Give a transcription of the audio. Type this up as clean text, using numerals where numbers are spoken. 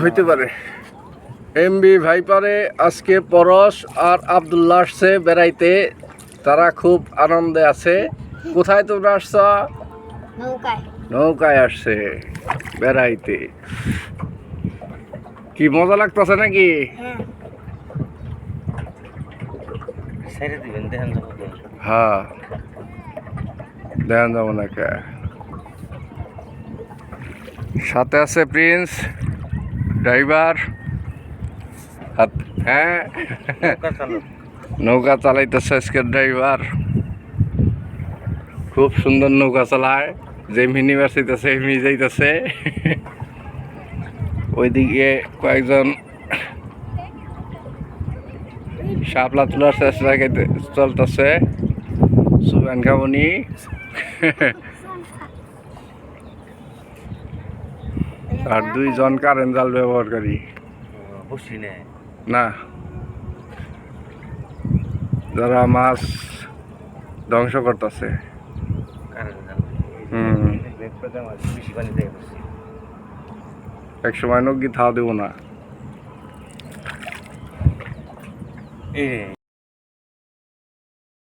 হইতে পারে। এমবি ভাইপারে আজকে পরশ আর আব্দুল্লাহ আসছে বেড়াইতে, তারা খুব আনন্দে আছে। কোথায় তোমরা আসছ? নৌকায় আসছে বেড়াইতে। কি মজা লাগতেছে নাকি? হ্যাঁ, দেখান যাবো না কে। সাথে আছে প্রিন্স ড্রাইভার। হ্যাঁ, নৌকা চালাইতেছে আজকে ড্রাইভার। খুব সুন্দর নৌকা চালায়, যে মিনি বাসিতেছে এমনি যাইতেছে। ওইদিকে কয়েকজন শাপলা তোলার চেষ্টা চলতেছে। সুবেন কামনি আর দুইজন কারেন্ট জাল ব্যবহারকারী না, যারা মাছ ধ্বংস করতেছে। এক সময় নকি থাও দেবো না।